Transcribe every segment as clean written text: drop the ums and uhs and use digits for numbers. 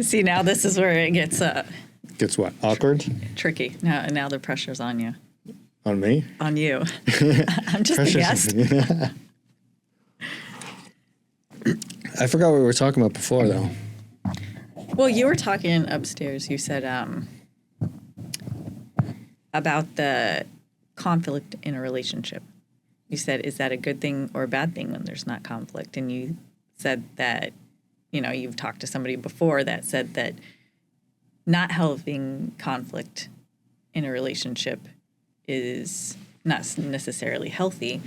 See, now this is where it gets Gets what? Awkward? tricky. Now the pressure's on you. On me? On you. I'm just a guest. I forgot what we were talking about before, though. Well, you were talking upstairs. You said about the conflict in a relationship. You said, is that a good thing or a bad thing when there's not conflict? And you said that, you've talked to somebody before that said that not having conflict in a relationship is not necessarily healthy.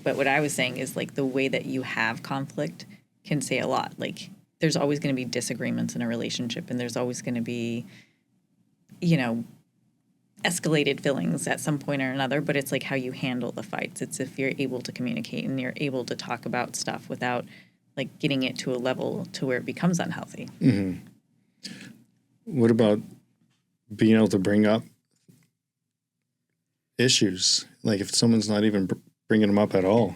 But what I was saying is, like, the way that you have conflict can say a lot. Like, there's always going to be disagreements in a relationship, and there's always going to be, escalated feelings at some point or another, but it's like how you handle the fights. It's if you're able to communicate and you're able to talk about stuff without, like, getting it to a level to where it becomes unhealthy. Mm-hmm. What about being able to bring up issues? Like, if someone's not even bringing them up at all,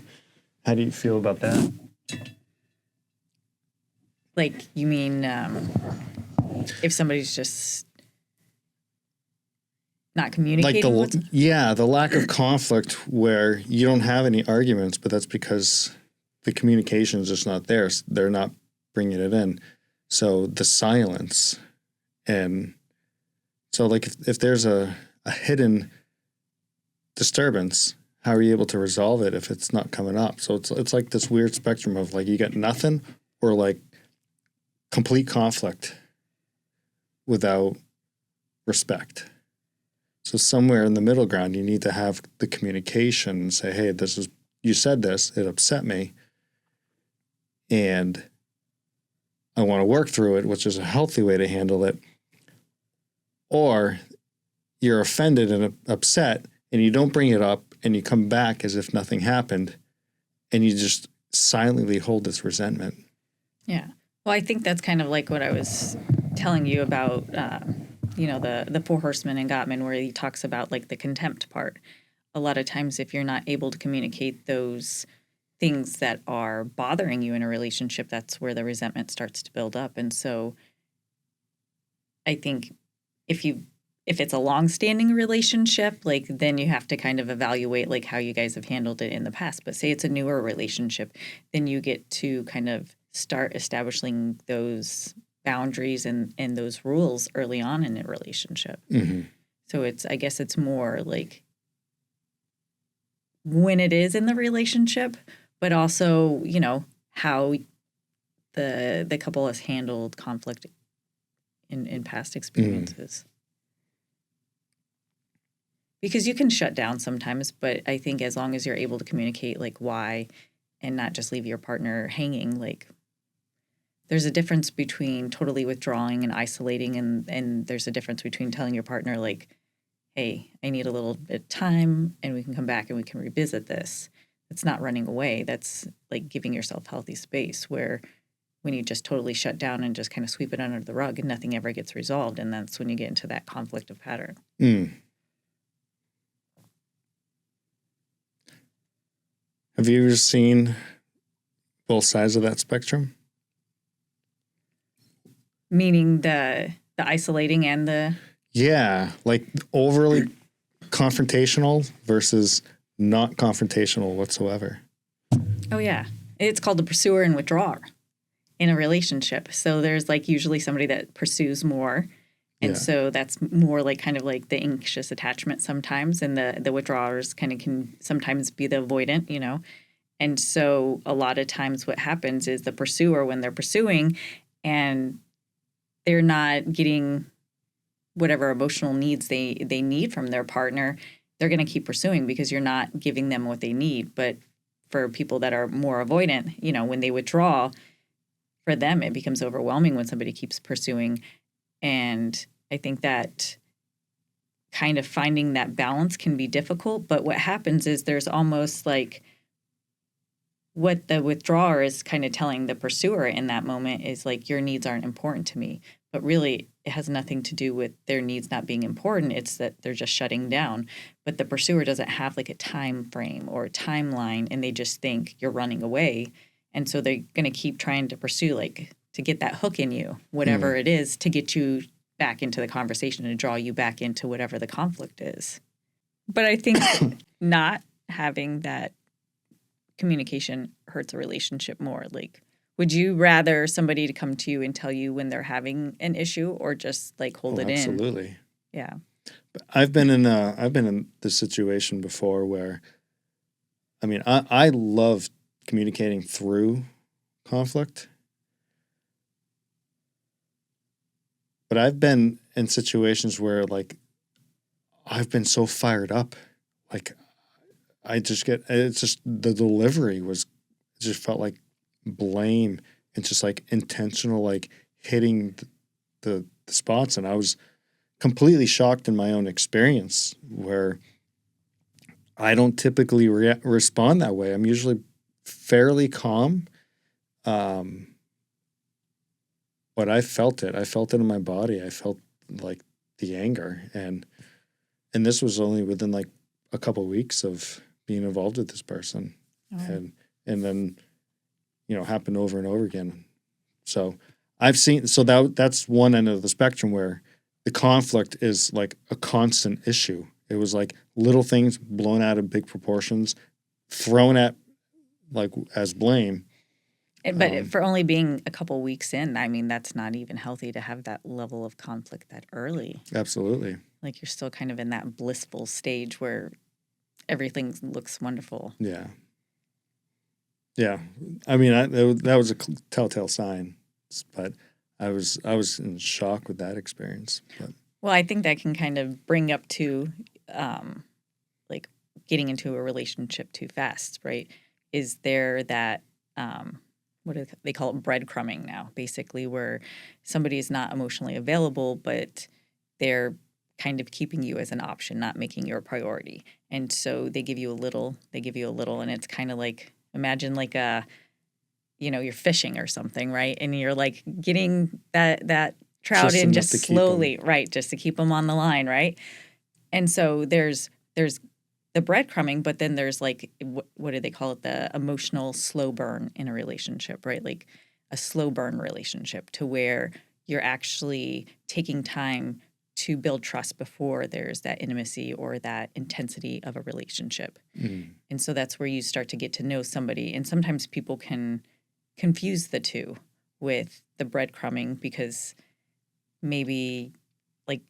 how do you feel about that? Like, you mean if somebody's just not communicating? The lack of conflict where you don't have any arguments, but that's because the communication is just not there. So they're not bringing it in. So the silence. And so, like, if there's a hidden disturbance, how are you able to resolve it if it's not coming up? So it's like this weird spectrum of, like, you got nothing or, like, complete conflict without respect. So somewhere in the middle ground, you need to have the communication and say, hey, you said this, it upset me, and I want to work through it, which is a healthy way to handle it. Or you're offended and upset, and you don't bring it up, and you come back as if nothing happened, and you just silently hold this resentment. Yeah. Well, I think that's kind of like what I was telling you about, the Four Horsemen and Gottman, where he talks about, like, the contempt part. A lot of times, if you're not able to communicate those things that are bothering you in a relationship, that's where the resentment starts to build up. And so I think if it's a long-standing relationship, like, then you have to kind of evaluate, like, how you guys have handled it in the past. But say it's a newer relationship, then you get to kind of start establishing those boundaries and those rules early on in a relationship. Mm-hmm. So I guess it's more like when it is in the relationship, but also, how the couple has handled conflict in past experiences. Because you can shut down sometimes, but I think as long as you're able to communicate, like, why, and not just leave your partner hanging, like, there's a difference between totally withdrawing and isolating, and there's a difference between telling your partner, like, hey, I need a little bit of time, and we can come back and we can revisit this. It's not running away. That's, like, giving yourself healthy space, where when you just totally shut down and just kind of sweep it under the rug and nothing ever gets resolved, and that's when you get into that conflictive pattern. Mm. Have you ever seen both sides of that spectrum? Meaning the isolating and the... Yeah, like overly confrontational versus not confrontational whatsoever. Oh, yeah. It's called the pursuer and withdrawer in a relationship. So there's, like, usually somebody that pursues more. And so that's more like kind of like the anxious attachment sometimes. And the withdrawers kind of can sometimes be the avoidant, And so a lot of times what happens is the pursuer, when they're pursuing and they're not getting whatever emotional needs they need from their partner, they're going to keep pursuing because you're not giving them what they need. But for people that are more avoidant, when they withdraw, for them, it becomes overwhelming when somebody keeps pursuing. And I think that kind of finding that balance can be difficult. But what happens is there's almost like what the withdrawer is kind of telling the pursuer in that moment is, like, your needs aren't important to me. But really, it has nothing to do with their needs not being important. It's that they're just shutting down. But the pursuer doesn't have, like, a time frame or a timeline, and they just think you're running away. And so they're going to keep trying to pursue, like, to get that hook in you, whatever it is, to get you back into the conversation and draw you back into whatever the conflict is. But I think not having that communication hurts a relationship more. Like, would you rather somebody to come to you and tell you when they're having an issue, or just like hold it in? Absolutely. Yeah. But I've been in this situation before where, I mean, I love communicating through conflict, but I've been in situations where like I've been so fired up, like it's just the delivery was, it just felt like blame and just like intentional, like hitting the spots. And I was completely shocked in my own experience where I don't typically respond that way. I'm usually fairly calm. But I felt it. I felt it in my body. I felt like the anger. And this was only within like a couple of weeks of being involved with this person. Oh. And then, happened over and over again. So I've seen, that's one end of the spectrum where the conflict is like a constant issue. It was like little things blown out of big proportions, thrown at like as blame. But for only being a couple weeks in, I mean, that's not even healthy to have that level of conflict that early. Absolutely. Like you're still kind of in that blissful stage where everything looks wonderful. Yeah. Yeah. I mean, that was a telltale sign, but I was in shock with that experience. But. Well, I think that can kind of bring up to like getting into a relationship too fast, right? Is there that, what do they call it, breadcrumbing now, basically, where somebody is not emotionally available, but they're kind of keeping you as an option, not making you a priority. And so they give you a little, and it's kind of like, imagine like you're fishing or something, right? And you're like getting that trout in just slowly, right? Just to keep them on the line, right? And so there's the breadcrumbing, but then there's like, what do they call it? The emotional slow burn in a relationship, right? Like a slow burn relationship to where you're actually taking time to build trust before there's that intimacy or that intensity of a relationship. Mm. And so that's where you start to get to know somebody. And sometimes people can confuse the two with the breadcrumbing because maybe like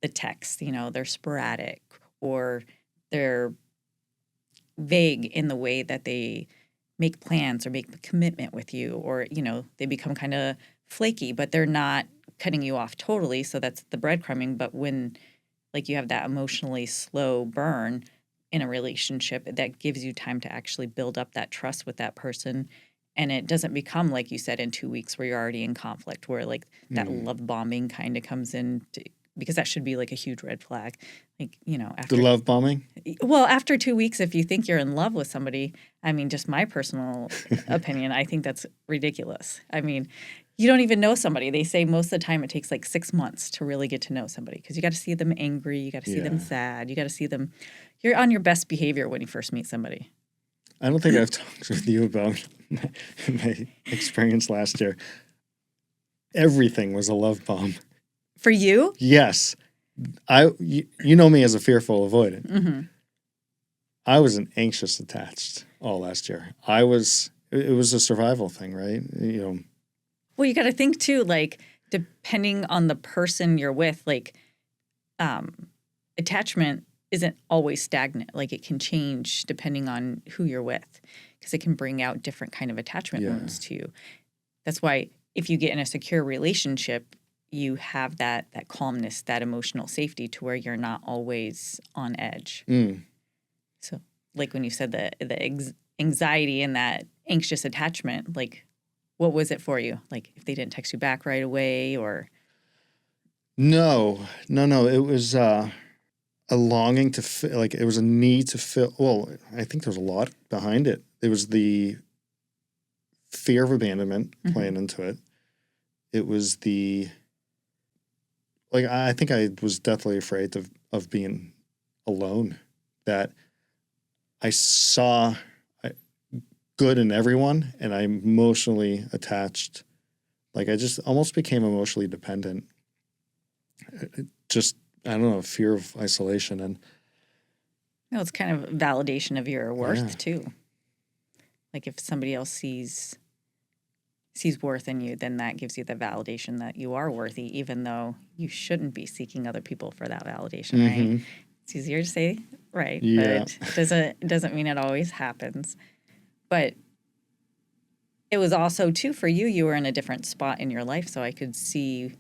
the texts, they're sporadic or they're vague in the way that they make plans or make the commitment with you, or, they become kind of flaky, but they're not cutting you off totally. So that's the breadcrumbing. But when like you have that emotionally slow burn in a relationship, that gives you time to actually build up that trust with that person. And it doesn't become, like you said, in 2 weeks where you're already in conflict, where like that love bombing kind of comes in, because that should be like a huge red flag. Like, after the love bombing? Well, after 2 weeks, if you think you're in love with somebody, I mean, just my personal opinion, I think that's ridiculous. I mean, you don't even know somebody. They say most of the time it takes like 6 months to really get to know somebody because you got to see them angry. You got to see them sad. You got to see them. You're on your best behavior when you first meet somebody. I don't think I've talked with you about my experience last year. Everything was a love bomb. For you? Yes. You know me as a fearful avoidant. Mm-hmm. I was an anxious attached all last year. It was a survival thing, right? Well, you got to think too, like depending on the person you're with, like attachment isn't always stagnant. Like it can change depending on who you're with because it can bring out different kind of attachment wounds to you. That's why if you get in a secure relationship, you have that calmness, that emotional safety to where you're not always on edge. Mm. So like when you said the anxiety and that anxious attachment, like what was it for you? Like if they didn't text you back right away or? No. It was a longing to feel, like it was a need to feel. Well, I think there's a lot behind it. It was the fear of abandonment playing into it. It was I think I was deathly afraid of being alone, that I saw good in everyone and I'm emotionally attached Like I just almost became emotionally dependent. Just, I don't know, fear of isolation. And It's kind of validation of your worth yeah. too. Like if somebody else sees worth in you, then that gives you the validation that you are worthy, even though you shouldn't be seeking other people for that validation, right? It's easier to say, right? Yeah. But it doesn't mean it always happens. But it was also too for you. You were in a different spot in your life, so I could see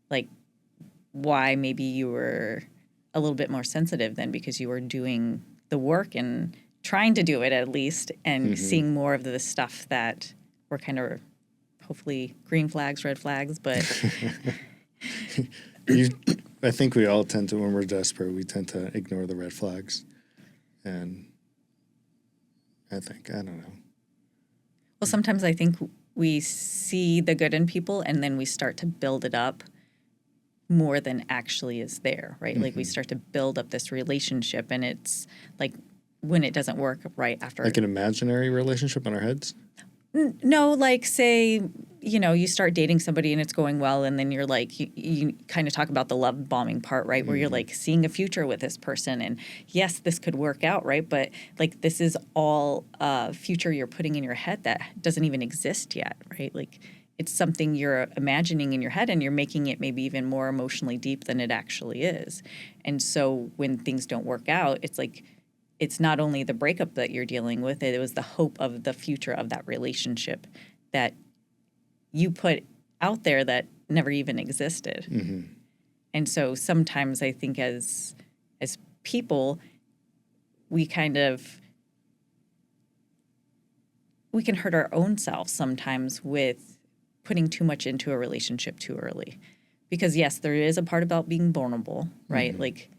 like why maybe you were a little bit more sensitive then, because you were doing the work and trying to do it at least, and seeing more of the stuff that were kind of hopefully green flags, red flags, but I think we all tend to, when we're desperate, we tend to ignore the red flags. And I don't know. well, sometimes I think we see the good in people and then we start to build it up more than actually is there, right? Like we start to build up this relationship, and it's like when it doesn't work right after. Like an imaginary relationship in our heads? No, like say, you start dating somebody and it's going well, and then you're like, you kind of talk about the love bombing part, right? Where you're like seeing a future with this person, and yes, this could work out, right? But like this is all a future you're putting in your head that doesn't even exist yet, right? Like it's something you're imagining in your head, and you're making it maybe even more emotionally deep than it actually is. And so when things don't work out, it's like, it's not only the breakup that you're dealing with, it was the hope of the future of that relationship that you put out there that never even existed. And so sometimes I think as people, we can hurt our own selves sometimes with putting too much into a relationship too early. Because yes, there is a part about being vulnerable, right? Like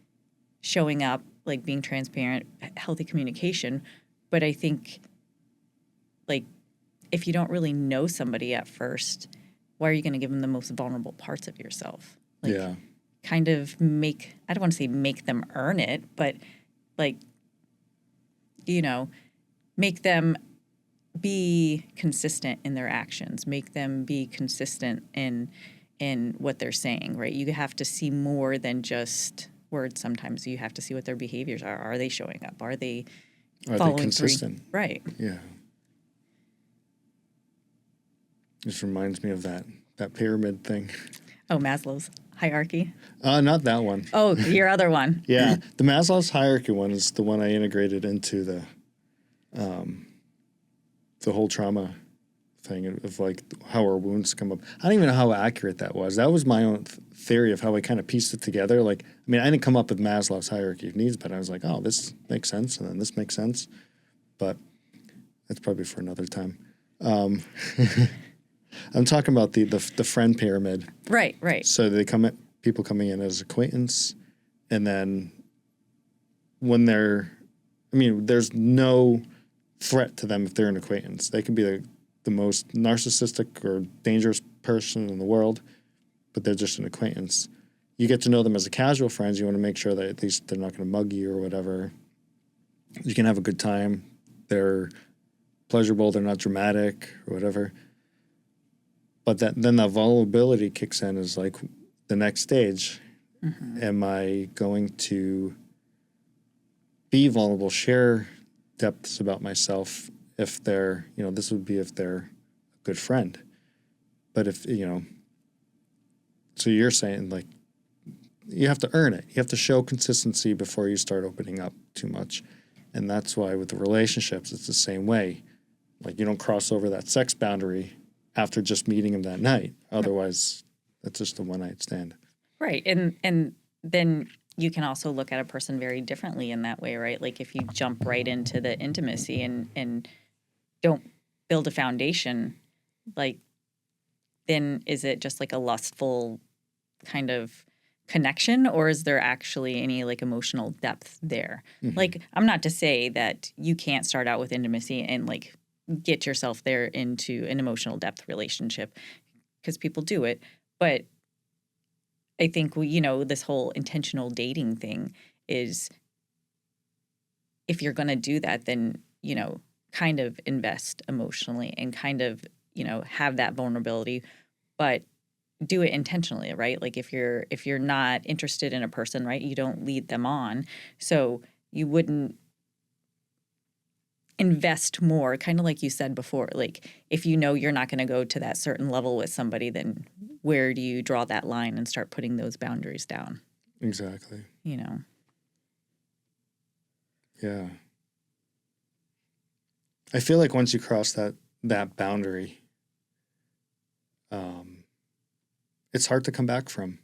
showing up, like being transparent, healthy communication. But I think like if you don't really know somebody at first, why are you going to give them the most vulnerable parts of yourself? Like kind of I don't want to say make them earn it, but like, make them be consistent in their actions, make them be consistent in what they're saying, right? You have to see more than just words. Sometimes you have to see what their behaviors are. Are they showing up? Are they following consistent? through? Right. Yeah. This reminds me of that pyramid thing. Oh, Maslow's hierarchy? Not that one. Oh, your other one. Yeah. The Maslow's hierarchy one is the one I integrated into the whole trauma thing of like how our wounds come up. I don't even know how accurate that was. That was my own theory of how I kind of pieced it together. Like, I mean, I didn't come up with Maslow's hierarchy of needs, but I was like, oh, this makes sense, and then this makes sense. But that's probably for another time. I'm talking about the friend pyramid. Right. So people coming in as acquaintance, and then when there's no threat to them if they're an acquaintance. They can be the most narcissistic or dangerous person in the world, but they're just an acquaintance. You get to know them as a casual friend. You want to make sure that at least they're not going to mug you or whatever. You can have a good time. They're pleasurable. They're not dramatic or whatever. But then that vulnerability kicks in is like the next stage. Am I going to be vulnerable, share depths about myself if they're, this would be if they're a good friend. But if, so you're saying like you have to earn it. You have to show consistency before you start opening up too much. And that's why with the relationships, it's the same way. Like you don't cross over that sex boundary after just meeting them that night. Otherwise, that's just a one-night stand. Right. And then you can also look at a person very differently in that way, right? Like if you jump right into the intimacy and don't build a foundation, like then is it just like a lustful kind of connection, or is there actually any like emotional depth there? Like I'm not to say that you can't start out with intimacy and like get yourself there into an emotional depth relationship, because people do it. But I think, this whole intentional dating thing is if you're going to do that, then, kind of invest emotionally and kind of, have that vulnerability but do it intentionally, right? Like if you're not interested in a person, right, you don't lead them on. So you wouldn't invest more, kind of like you said before. Like if you know you're not going to go to that certain level with somebody, then where do you draw that line and start putting those boundaries down? Exactly. You know? Yeah. I feel like once you cross that boundary, it's hard to come back from.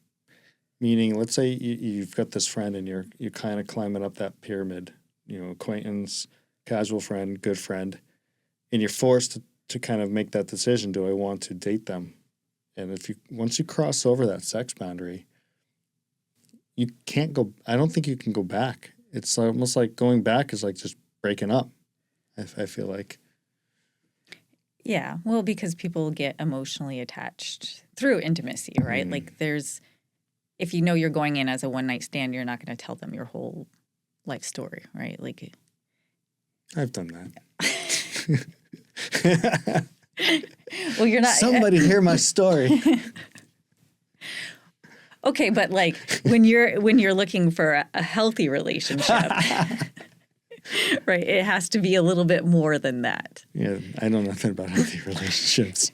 Meaning, let's say you've got this friend and you're kind of climbing up that pyramid, acquaintance, casual friend, good friend, and you're forced to kind of make that decision. Do I want to date them? And once you cross over that sex boundary, you can't go. I don't think you can go back. It's almost like going back is like just breaking up. I feel like. Yeah, well, because people get emotionally attached through intimacy, right? Like if you know you're going in as a one-night stand, you're not going to tell them your whole life story, right? Like, I've done that. Well, you're not. Somebody hear my story. Okay, but like when you're looking for a healthy relationship, right? It has to be a little bit more than that. Yeah, I know nothing about healthy relationships.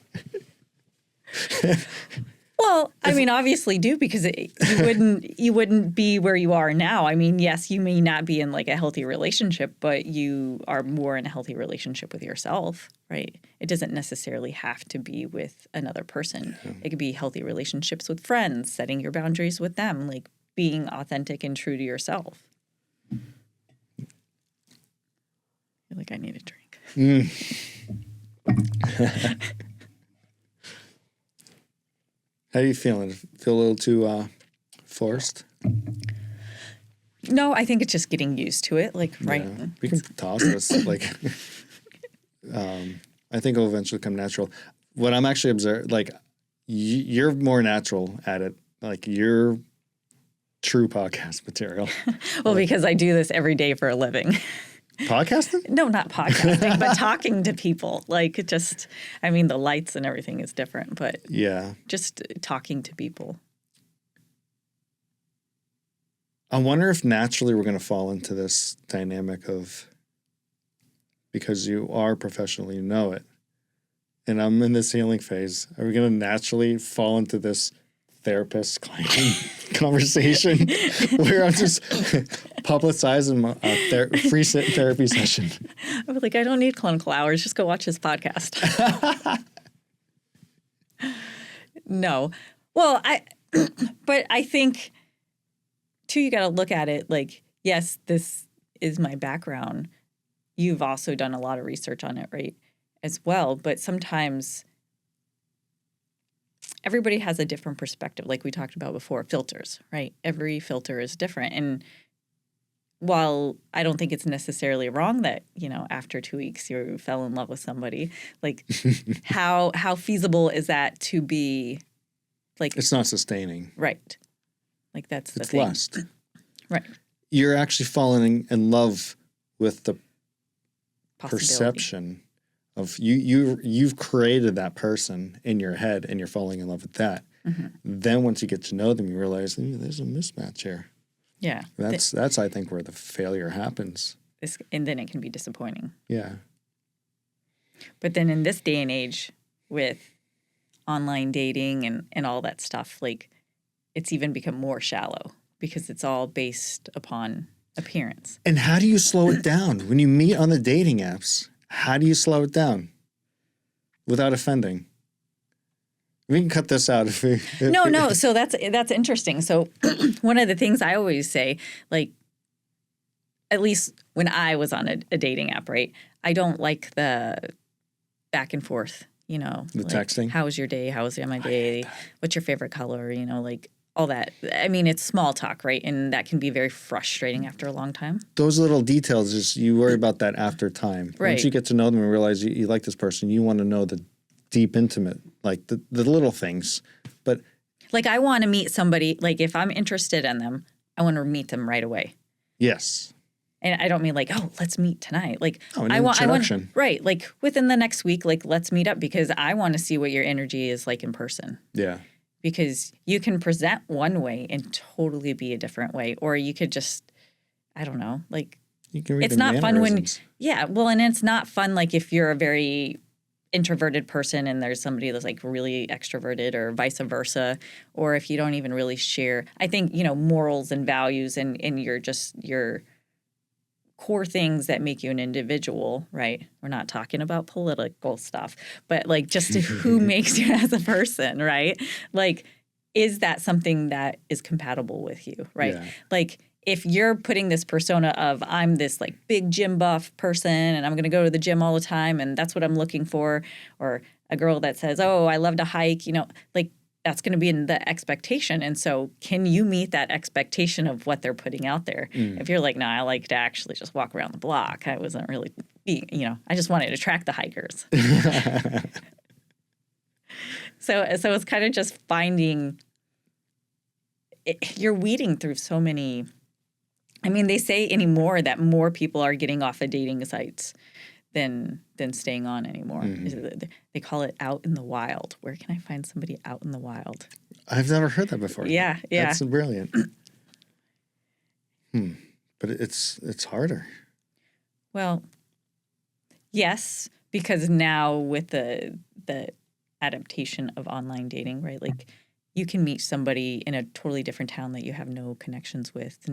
Well, I mean, obviously do, because you wouldn't be where you are now. I mean, yes, you may not be in like a healthy relationship, but you are more in a healthy relationship with yourself, right? It doesn't necessarily have to be with another person. Yeah. It could be healthy relationships with friends, setting your boundaries with them, like being authentic and true to yourself. I feel like I need a drink. How are you feeling? Feel a little too forced? No, I think it's just getting used to it. Like, right. Yeah, we can toss this. Like, I think it'll eventually come natural. What I'm actually observing, like, you're more natural at it. Like, you're true podcast material. Well, because I do this every day for a living. Podcasting? No, not podcasting, but talking to people. Like, just, I mean, the lights and everything is different, but yeah, just talking to people. I wonder if naturally we're going to fall into this dynamic of, because you are professional, you know it, and I'm in this healing phase, are we going to naturally fall into this therapist-client conversation where I'm just publicizing my free therapy session? I was like, I don't need clinical hours. Just go watch his podcast. No. Well, but I think, too, you got to look at it like, yes, this is my background. You've also done a lot of research on it, right, as well. But sometimes everybody has a different perspective, like we talked about before, filters, right? Every filter is different. And while I don't think it's necessarily wrong that, after 2 weeks you fell in love with somebody, like how feasible is that to be, like, it's not sustaining. Right. Like that's the it's thing. Lust. Right. You're actually falling in love with the perception of you've created that person in your head and you're falling in love with that. Mm-hmm. Then once you get to know them, you realize there's a mismatch here. Yeah. That's I think where the failure happens. And then it can be disappointing. Yeah. But then in this day and age with online dating and all that stuff, like it's even become more shallow because it's all based upon appearance. And how do you slow it down? When you meet on the dating apps, how do you slow it down without offending? We can cut this out if we... No. So that's interesting. So one of the things I always say, like, at least when I was on a dating app, right, I don't like the back and forth, The like, texting? How was your day? How was my day? What's your favorite color? Like all that. I mean, it's small talk, right? And that can be very frustrating after a long time. Those little details, you worry about that after time. Right. Once you get to know them and realize you like this person, you want to know the deep, intimate, like the little things. But like I want to meet somebody, like if I'm interested in them, I want to meet them right away. Yes. And I don't mean like, oh, let's meet tonight. Like an I want introduction. right, like within the next week, like let's meet up because I want to see what your energy is like in person. Yeah. Because you can present one way and totally be a different way, or you could just, I don't know, like You can read it's the not fun when, mannerisms. well, and it's not fun like if you're a very introverted person and there's somebody that's like really extroverted or vice versa, or if you don't even really share, I think, morals and values and your core things that make you an individual, right? We're not talking about political stuff, but like just who makes you as a person, right? Like, is that something that is compatible with you, right? Yeah. Like, if you're putting this persona of I'm this like big gym buff person and I'm going to go to the gym all the time and that's what I'm looking for, or a girl that says, oh, I love to hike, like that's going to be in the expectation. And so can you meet that expectation of what they're putting out there? If you're like, no, I like to actually just walk around the block. I wasn't really being, I just wanted to attract the hikers. So it's kind of just finding, you're weeding through so many. I mean, they say anymore that more people are getting off of dating sites than staying on anymore. They call it out in the wild. Where can I find somebody out in the wild? I've never heard that before. Yeah. That's brilliant. But it's harder. Well, yes, because now with the adaptation of online dating, right? Like you can meet somebody in a totally different town that you have no connections with,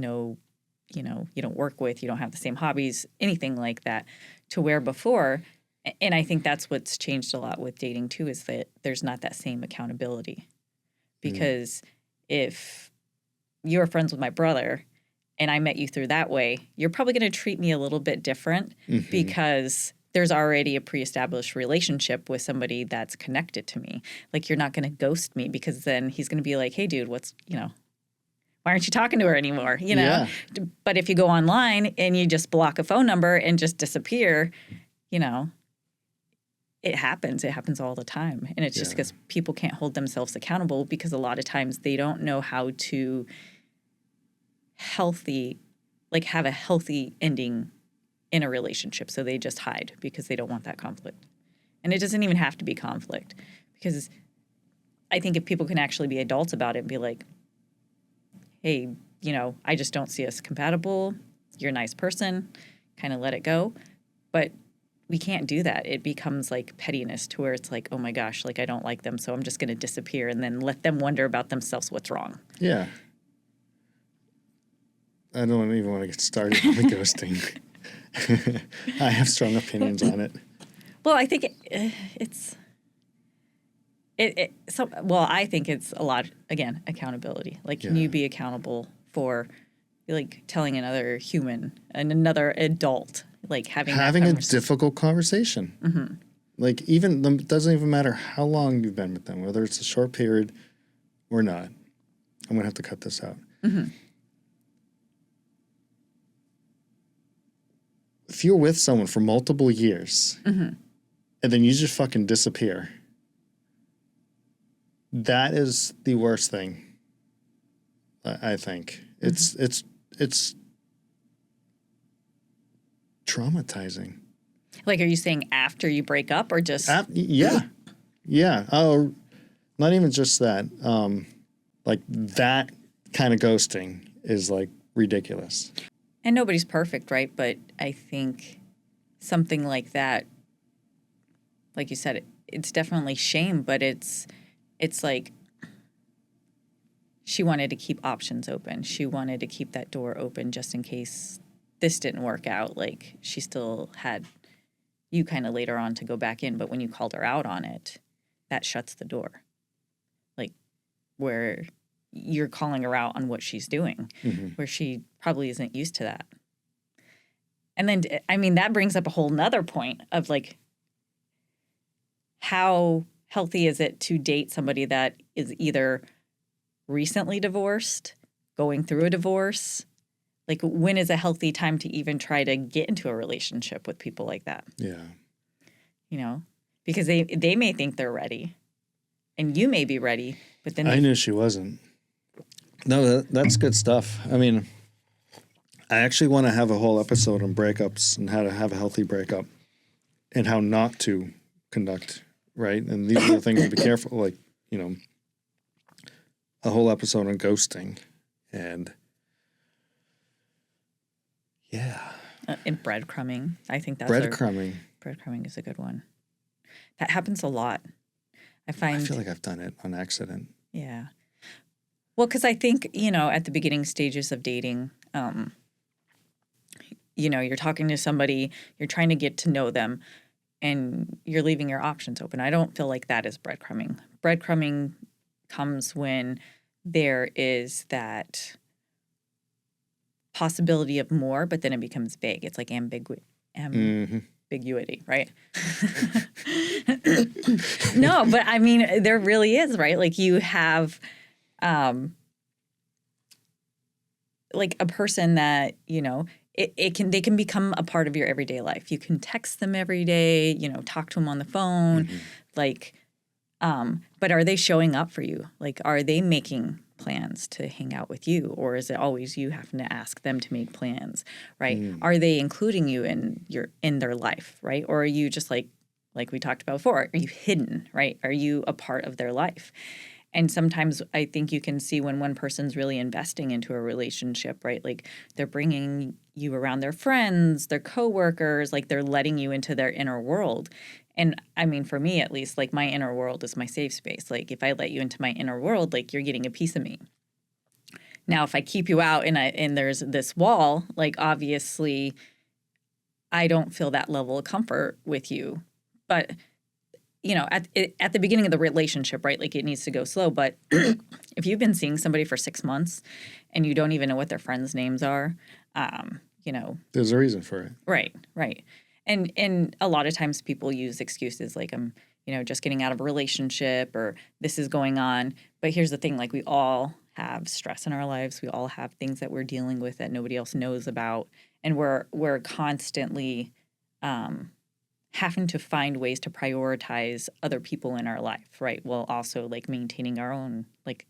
you don't work with, you don't have the same hobbies, anything like that, to where before, and I think that's what's changed a lot with dating too, is that there's not that same accountability. Because if you're friends with my brother and I met you through that way, you're probably going to treat me a little bit different because there's already a pre-established relationship with somebody that's connected to me. Like you're not going to ghost me because then he's going to be like, hey, dude, why aren't you talking to her anymore? Yeah. But if you go online and you just block a phone number and just disappear, it happens. It happens all the time. And it's just because people can't hold themselves accountable because a lot of times they don't know how to have a healthy ending in a relationship. So they just hide because they don't want that conflict. And it doesn't even have to be conflict because I think if people can actually be adults about it and be like, hey, I just don't see us compatible. You're a nice person. Kind of let it go. But we can't do that. It becomes like pettiness to where it's like, oh my gosh, like I don't like them, so I'm just going to disappear and then let them wonder about themselves what's wrong. Yeah. I don't even want to get started on the ghosting. I have strong opinions on it. Well, I think I think it's a lot, again, accountability. Like, can you be accountable for, like, telling another human and another adult, like, having a difficult conversation. Like, it doesn't even matter how long you've been with them, whether it's a short period or not. I'm going to have to cut this out. If you're with someone for multiple years and then you just fucking disappear, that is the worst thing. I think it's traumatizing. Like, are you saying after you break up or just? Yeah. Oh, not even just that. Like that kind of ghosting is like ridiculous. And nobody's perfect, right? But I think something like that, like you said, it's definitely shame, but it's like she wanted to keep options open. She wanted to keep that door open just in case this didn't work out. Like she still had you kind of later on to go back in, but when you called her out on it, that shuts the door. Like where you're calling her out on what she's doing, where she probably isn't used to that. And then, I mean, that brings up a whole nother point of like, how healthy is it to date somebody that is either recently divorced, going through a divorce? Like, when is a healthy time to even try to get into a relationship with people like that? Yeah. Because they may think they're ready and you may be ready, but then I knew she wasn't. No, that's good stuff. I mean, I actually want to have a whole episode on breakups and how to have a healthy breakup and how not to conduct, right? And these are the things to be careful, like, you know, a whole episode on ghosting and And breadcrumbing. I think that's breadcrumbing. Breadcrumbing is a good one. That happens a lot. I feel like I've done it on accident. Yeah. Well, because I think, you know, at the beginning stages of dating, you know, you're talking to somebody, you're trying to get to know them, and you're leaving your options open. I don't feel like that is breadcrumbing. Breadcrumbing comes when there is that possibility of more, but then it becomes vague. It's like ambiguity, right? No, but I mean, there really is, right? Like you have like a person that, you know, they can become a part of your everyday life. You can text them every day, you know, talk to them on the phone, like, but are they showing up for you? Like, are they making plans to hang out with you, or is it always you having to ask them to make plans, right? Are they including you in their life, right? Or are you just like we talked about before, are you hidden, right? Are you a part of their life? And sometimes I think you can see when one person's really investing into a relationship, right? Like they're bringing you around their friends, their coworkers, like they're letting you into their inner world. And I mean, for me at least, like my inner world is my safe space. Like if I let you into my inner world, like you're getting a piece of me. Now, if I keep you out and there's this wall, like obviously I don't feel that level of comfort with you. But you know, at the beginning of the relationship, right, like it needs to go slow. But if you've been seeing somebody for 6 months and you don't even know what their friends' names are, you know. There's a reason for it. Right. And a lot of times people use excuses like I'm, you know, just getting out of a relationship or this is going on. But here's the thing, like we all have stress in our lives. We all have things that we're dealing with that nobody else knows about. And we're constantly having to find ways to prioritize other people in our life, right? While also like maintaining our own like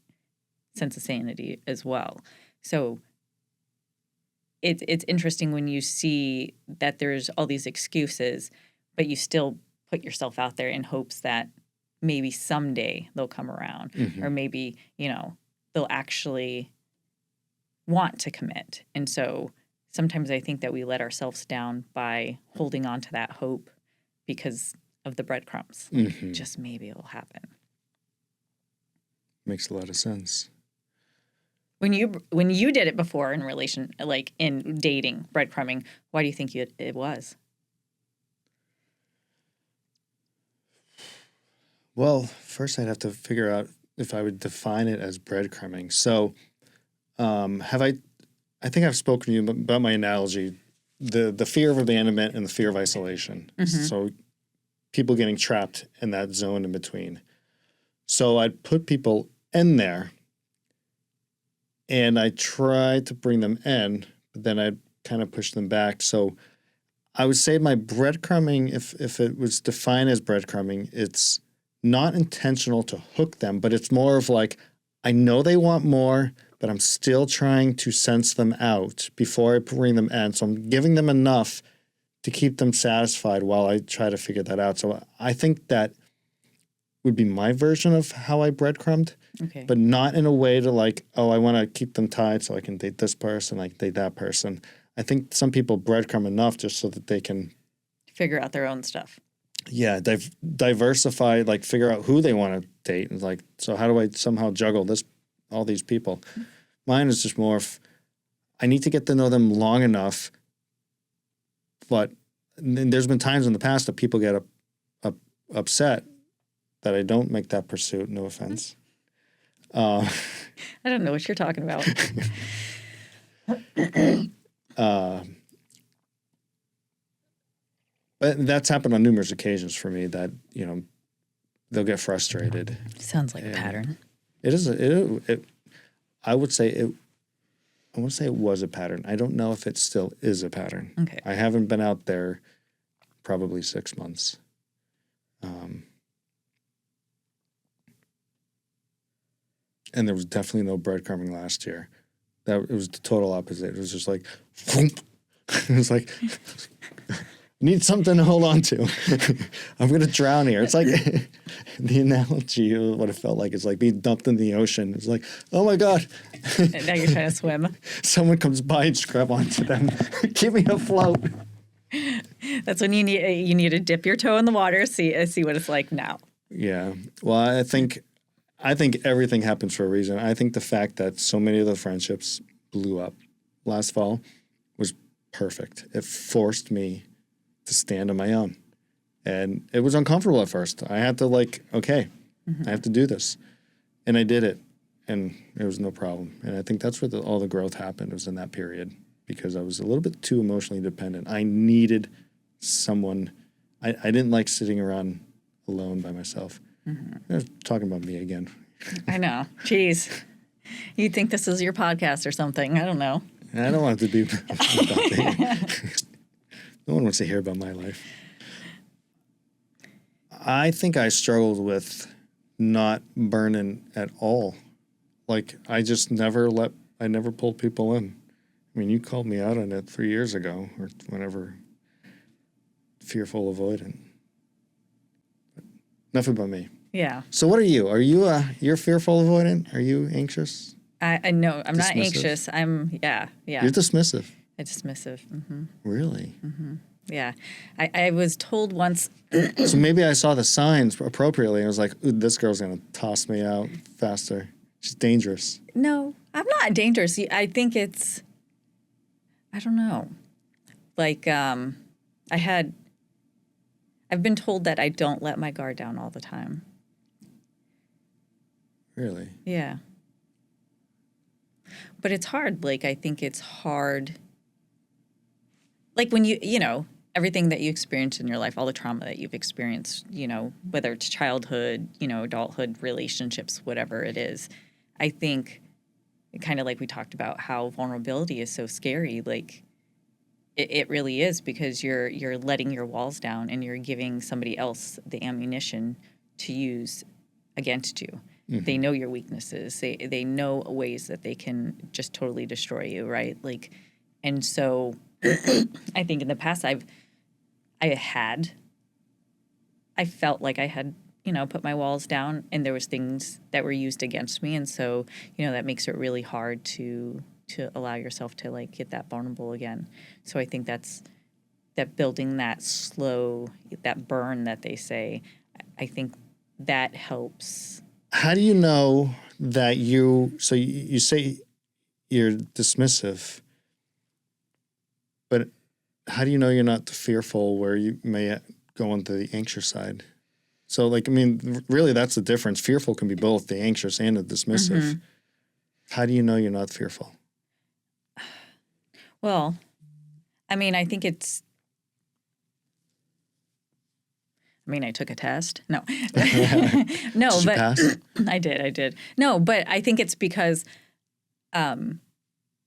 sense of sanity as well. So it's interesting when you see that there's all these excuses, but you still put yourself out there in hopes that maybe someday they'll come around or maybe, you know, they'll actually want to commit. And so sometimes I think that we let ourselves down by holding on to that hope because of the breadcrumbs. Like, just maybe it'll happen. Makes a lot of sense. When you did it before in relation, like in dating, breadcrumbing, why do you think it was? Well, first I'd have to figure out if I would define it as breadcrumbing. So, I think I've spoken to you about my analogy, the fear of abandonment and the fear of isolation. So people getting trapped in that zone in between. So I'd put people in there and I tried to bring them in, but then I'd kind of push them back. So I would say my breadcrumbing, if it was defined as breadcrumbing, it's not intentional to hook them, but it's more of like, I know they want more, but I'm still trying to sense them out before I bring them in. So I'm giving them enough to keep them satisfied while I try to figure that out. So I think that would be my version of how I breadcrumbed, but not in a way to like, oh, I want to keep them tied so I can date this person, I can date that person. I think some people breadcrumb enough just so that they can figure out their own stuff. Yeah, diversify, like figure out who they want to date. And like, so how do I somehow juggle all these people? Mine is just more of, I need to get to know them long enough. But there's been times in the past that people get upset that I don't make that pursuit. No offense. I don't know what you're talking about. But that's happened on numerous occasions for me that, you know, they'll get frustrated. Sounds like a pattern. It is. I would say it was a pattern. I don't know if it still is a pattern. Okay. I haven't been out there probably 6 months. And there was definitely no breadcrumbing last year. That it was the total opposite. It was just like, it was like, I need something to hold on to. I'm going to drown here. It's like the analogy of what it felt like is like being dumped in the ocean. It's like, oh my God. And now you're trying to swim. Someone comes by and just grab onto them. Keep me afloat. That's when you need to dip your toe in the water, see what it's like now. Yeah. Well, I think everything happens for a reason. I think the fact that so many of the friendships blew up last fall was perfect. It forced me to stand on my own. And it was uncomfortable at first. I had to okay, I have to do this. And I did it. And it was no problem. And I think that's where all the growth happened, was in that period, because I was a little bit too emotionally dependent. I needed someone. I didn't like sitting around alone by myself. I was talking about me again. I know. Jeez. You'd think this is your podcast or something. I don't know. I don't want it to be about me. No one wants to hear about my life. I think I struggled with not burning at all. Like, I just never pulled people in. I mean, you called me out on it 3 years ago or whenever. Fearful, avoidant. But enough about me. Yeah. So what are you? Are you you're fearful, avoidant? Are you anxious? I know. I'm not Dismissive? anxious. Yeah. You're dismissive. I'm dismissive. Mm-hmm. Really? Mm-hmm. Yeah. I was told once. So maybe I saw the signs appropriately. I was like, ooh, this girl's going to toss me out faster. She's dangerous. No, I'm not dangerous. I think it's, I don't know. Like, I've been told that I don't let my guard down all the time. Really? Yeah. But it's hard. Like, I think it's hard. Like when everything that you experience in your life, all the trauma that you've experienced, whether it's childhood, adulthood, relationships, whatever it is, I think kind of like we talked about how vulnerability is so scary. Like it really is, because you're letting your walls down and you're giving somebody else the ammunition to use against you. Mm-hmm. They know your weaknesses. They know ways that they can just totally destroy you, right? Like, and so I think in the past I felt like I had, put my walls down, and there was things that were used against me. And so, that makes it really hard to allow yourself to like get that vulnerable again. So I think that building that slow, that burn that they say, I think that helps. How do you know that you say you're dismissive, but how do you know you're not fearful where you may go onto the anxious side? So, really, that's the difference. Fearful can be both the anxious and the dismissive. Mm-hmm. How do you know you're not fearful? Well, I think it's... I took a test. No. No, did you pass? I did. No, but I think it's because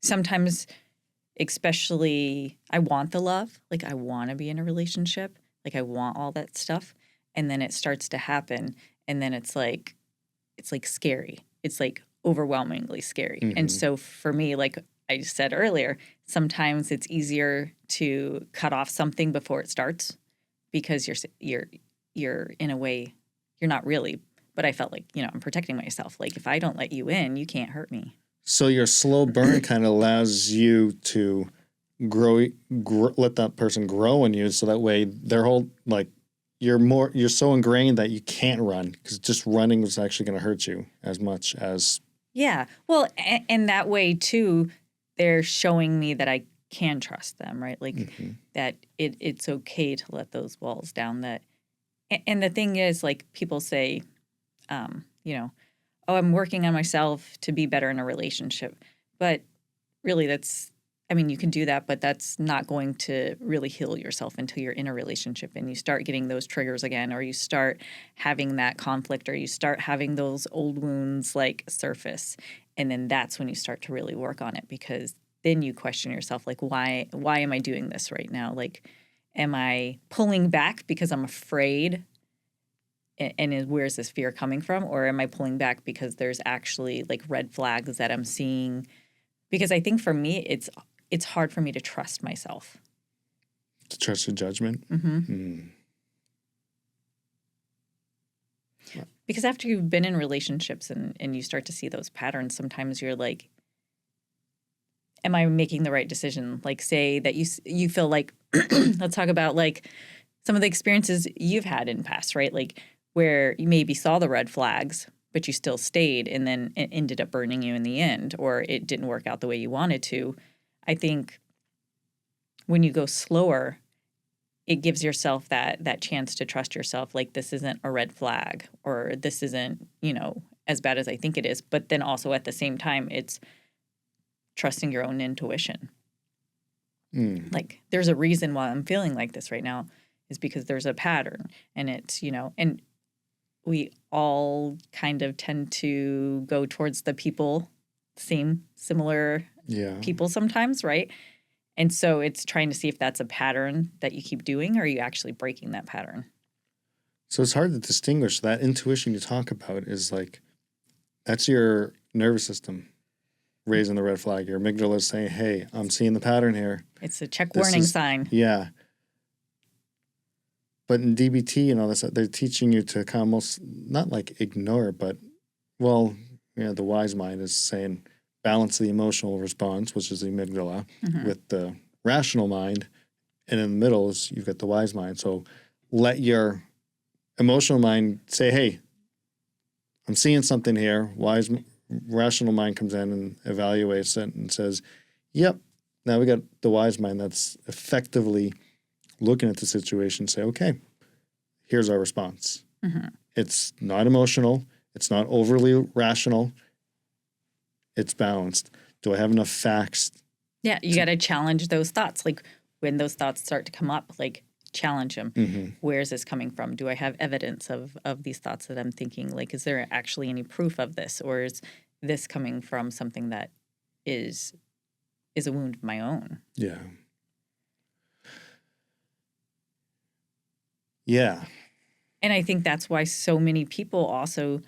sometimes, especially, I want the love. Like, I want to be in a relationship. Like, I want all that stuff. And then it starts to happen. And then it's like scary. It's like overwhelmingly scary. Mm-hmm. And so for me, like I said earlier, sometimes it's easier to cut off something before it starts, because you're in a way, you're not really, but I felt like, I'm protecting myself. Like, if I don't let you in, you can't hurt me. So your slow burn kind of allows you to grow, let that person grow in you, so that way their whole, like, you're so ingrained that you can't run, because just running is actually going to hurt you as much as. Yeah. Well, and that way too, they're showing me that I can trust them, right? Like, mm-hmm. that it's okay to let those walls down. That, and the thing is, like, people say, oh, I'm working on myself to be better in a relationship. But really you can do that, but that's not going to really heal yourself until you're in a relationship and you start getting those triggers again, or you start having that conflict, or you start having those old wounds like surface. And then that's when you start to really work on it, because then you question yourself, like, why am I doing this right now? Like, am I pulling back because I'm afraid? And where's this fear coming from? Or am I pulling back because there's actually like red flags that I'm seeing Because I think for me, it's hard for me to trust myself. To trust your judgment? Mm-hmm. Because after you've been in relationships and you start to see those patterns, sometimes you're like, am I making the right decision? Like, say that you feel like, let's talk about like some of the experiences you've had in the past, right? Like where you maybe saw the red flags, but you still stayed and then it ended up burning you in the end, or it didn't work out the way you wanted to. I think when you go slower, it gives yourself that chance to trust yourself. Like, this isn't a red flag, or this isn't, as bad as I think it is. But then also at the same time, it's trusting your own intuition. Like, there's a reason why I'm feeling like this right now is because there's a pattern, and it's, and we all kind of tend to go towards the people, similar people sometimes, right? And so it's trying to see if that's a pattern that you keep doing, or are you actually breaking that pattern? So it's hard to distinguish. That intuition you talk about is like, that's your nervous system raising the red flag. Your amygdala is saying, hey, I'm seeing the pattern here. It's a warning sign. Yeah. But in DBT and all this, they're teaching you to kind of almost, not like ignore, but, the wise mind is saying, balance the emotional response, which is the amygdala, with the rational mind. And in the middle is you've got the wise mind. So let your emotional mind say, hey, I'm seeing something here. Rational mind comes in and evaluates it and says, yep. Now we got the wise mind that's effectively looking at the situation and say, okay, here's our response. It's not emotional. It's not overly rational. It's balanced. Do I have enough facts? Yeah, you got to challenge those thoughts. Like when those thoughts start to come up, like challenge them. Where is this coming from? Do I have evidence of these thoughts that I'm thinking? Like, is there actually any proof of this? Or is this coming from something that is a wound of my own? Yeah. Yeah. And I think that's why so many people also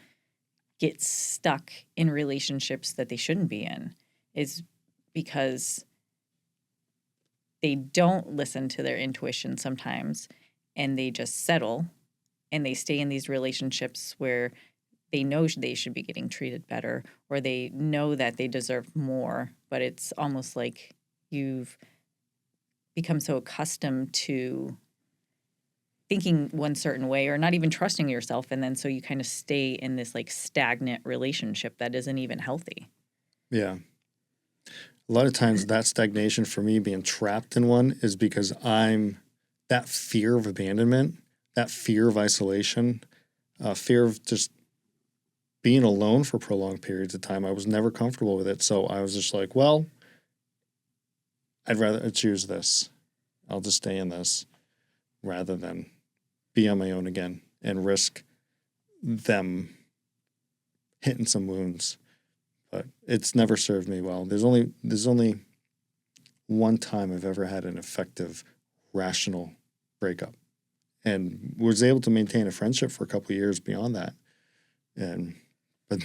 get stuck in relationships that they shouldn't be in, is because they don't listen to their intuition sometimes, and they just settle, and they stay in these relationships where they know they should be getting treated better, or they know that they deserve more, but it's almost like you've become so accustomed to thinking one certain way or not even trusting yourself. And then so you kind of stay in this like stagnant relationship that isn't even healthy. Yeah. A lot of times that stagnation for me being trapped in one is because that fear of abandonment, that fear of isolation, fear of just being alone for prolonged periods of time. I was never comfortable with it. So I was just like, well, I'd rather choose this. I'll just stay in this rather than be on my own again and risk them hitting some wounds. But it's never served me well. There's only one time I've ever had an effective, rational breakup, and was able to maintain a friendship for a couple of years beyond that. But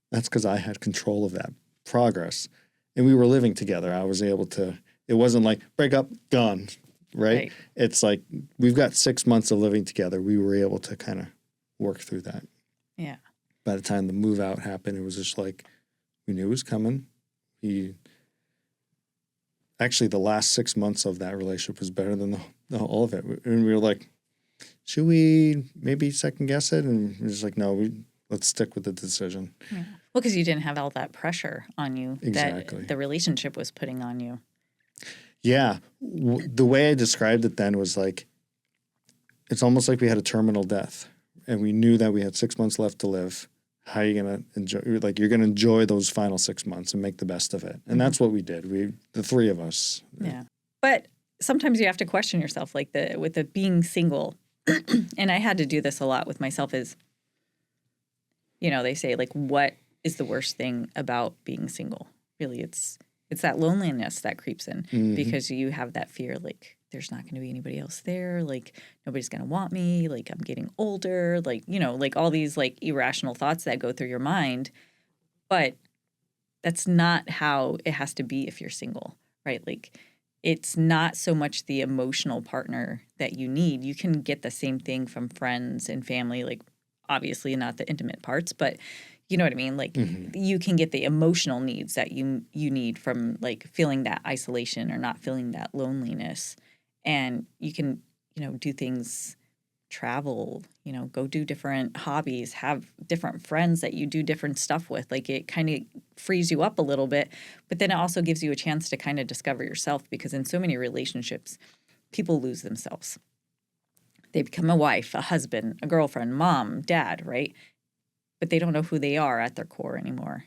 that's because I had control of that progress, and we were living together. I was able to. It wasn't like break up, gone. Right? It's like we've got 6 months of living together. We were able to kind of work through that. Yeah. By the time the move out happened, it was just like we knew it was coming. Actually, the last 6 months of that relationship was better than all of it. And we were like, should we maybe second guess it? And we're just like, no, let's stick with the decision. Yeah. Well, because you didn't have all that pressure on you exactly. that the relationship was putting on you. Yeah. The way I described it then was like, it's almost like we had a terminal death and we knew that we had 6 months left to live. How are you going to enjoy, like you're going to enjoy those final 6 months and make the best of it. And that's what we did. The three of us. Yeah. But sometimes you have to question yourself, like with the being single. And I had to do this a lot with myself is, they say like, what is the worst thing about being single? Really, it's that loneliness that creeps in because you have that fear, like there's not going to be anybody else there. Like nobody's going to want me. Like I'm getting older, like, like all these like irrational thoughts that go through your mind. But that's not how it has to be if you're single, right? Like, it's not so much the emotional partner that you need. You can get the same thing from friends and family, like obviously not the intimate parts, but you know what I mean? Like you can get the emotional needs that you need from like feeling that isolation or not feeling that loneliness. And you can, do things, travel, go do different hobbies, have different friends that you do different stuff with. Like it kind of frees you up a little bit, but then it also gives you a chance to kind of discover yourself, because in so many relationships, people lose themselves. They become a wife, a husband, a girlfriend, mom, dad, right? But they don't know who they are at their core anymore.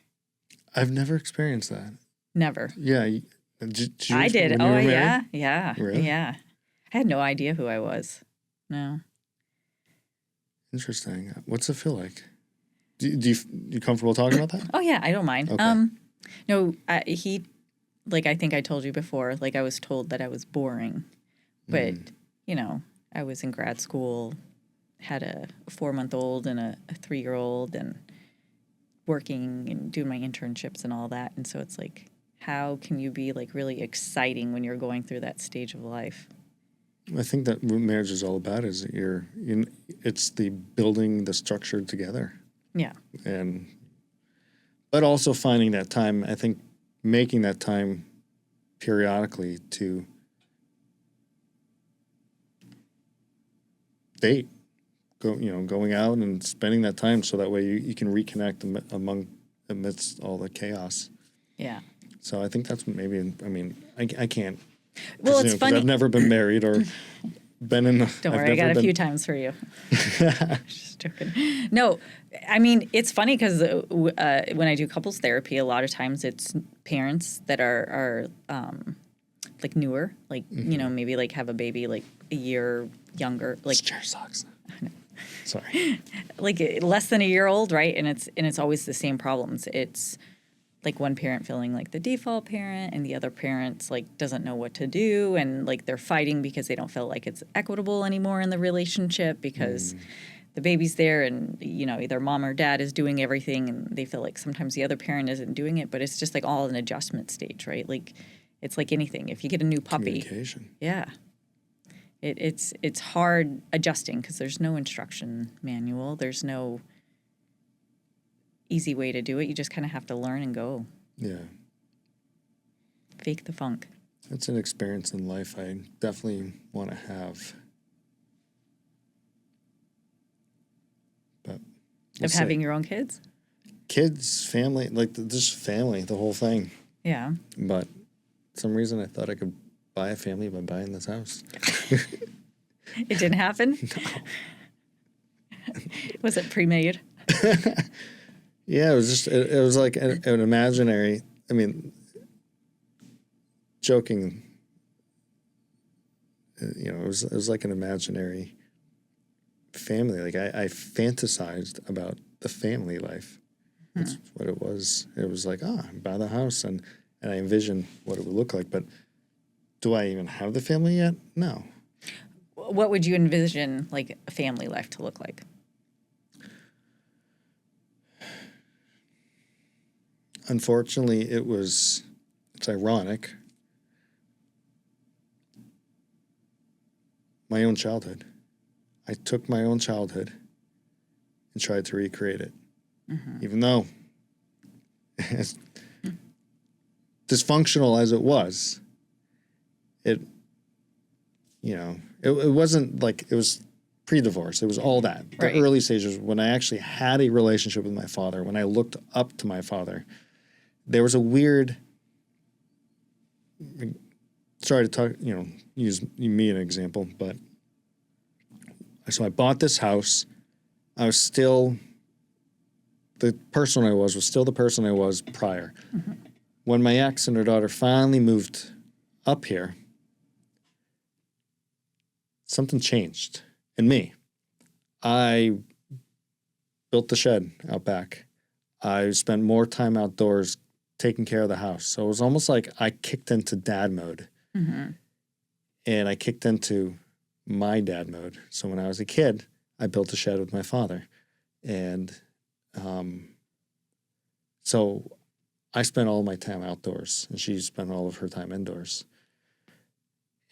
I've never experienced that. Never. Yeah. I did. Oh, yeah. Yeah. Really? Yeah. I had no idea who I was. No. Interesting. What's it feel like? Do you comfortable talking about that? Oh, yeah. I don't mind. Okay. No, I think I told you before, like I was told that I was boring. But, I was in grad school, had a 4-month-old and a 3-year-old, and working and doing my internships and all that. And so it's like, how can you be like really exciting when you're going through that stage of life? I think that what marriage is all about is that it's the building the structure together. Yeah. But also finding that time, I think making that time periodically to date, going out and spending that time so that way you can reconnect amidst all the chaos. Yeah. So I think that's maybe, I can't. Well, it's funny. I've never been married or been in. Don't worry, I got a few times for you. Just joking. No, it's funny because when I do couples therapy, a lot of times it's parents that are like newer, like maybe like have a baby like a year younger, like chair sucks. Sorry. Like less than a year old, right? And it's always the same problems. It's like one parent feeling like the default parent, and the other parent's like doesn't know what to do, and like they're fighting because they don't feel like it's equitable anymore in the relationship because the baby's there, and either mom or dad is doing everything, and they feel like sometimes the other parent isn't doing it, but it's just like all an adjustment stage, right? Like it's like anything. If you get a new puppy, Communication. Yeah. It's hard adjusting because there's no instruction manual. There's no easy way to do it. You just kind of have to learn and go. Yeah. Fake the funk. That's an experience in life I definitely want to have. But of having your own kids? Kids, family, like just family, the whole thing. Yeah. But for some reason I thought I could buy a family by buying this house. It didn't happen? No. Was it pre-made? Yeah, it was just, it was like an imaginary, joking, it was like an imaginary family. Like I fantasized about the family life. That's what it was. It was like, I buy the house and I envision what it would look like. But do I even have the family yet? No. What would you envision like a family life to look like? Unfortunately, it's ironic. My own childhood. I took my own childhood and tried to recreate it. Even though as dysfunctional as it was, it wasn't like it was pre-divorce. It was all that. The early stages when I actually had a relationship with my father, when I looked up to my father, there was a weird, sorry to talk, use me an example, but so I bought this house. I was still, the person I was still the person I was prior. When my ex and her daughter finally moved up here, something changed in me. I built the shed out back. I spent more time outdoors taking care of the house. So it was almost like I kicked into dad mode. And I kicked into my dad mode. So when I was a kid, I built a shed with my father. And so I spent all my time outdoors and she spent all of her time indoors.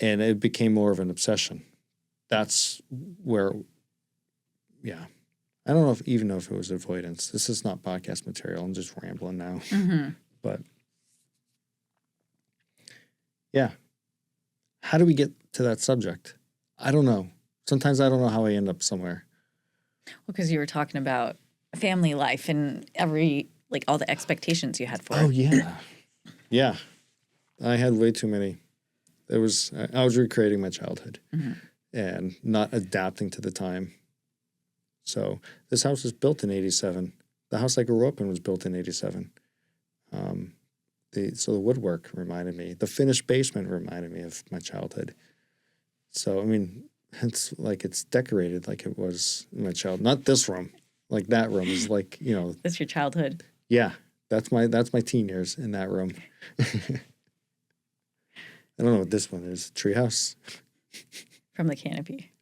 And it became more of an obsession. That's where, yeah. I don't even know if it was avoidance. This is not podcast material. I'm just rambling now. Mm-hmm. But yeah. How do we get to that subject? I don't know. Sometimes I don't know how I end up somewhere. Well, because you were talking about family life and all the expectations you had for Oh, it. yeah. Yeah. I had way too many. I was recreating my childhood and not adapting to the time. So this house was built in 87. The house I grew up in was built in 87. So the woodwork reminded me. The finished basement reminded me of my childhood. So, I mean, it's decorated like it was in my childhood. Not this room. Like that room is like, That's your childhood. Yeah. That's my teen years in that room. I don't know what this one is. Treehouse. From the canopy.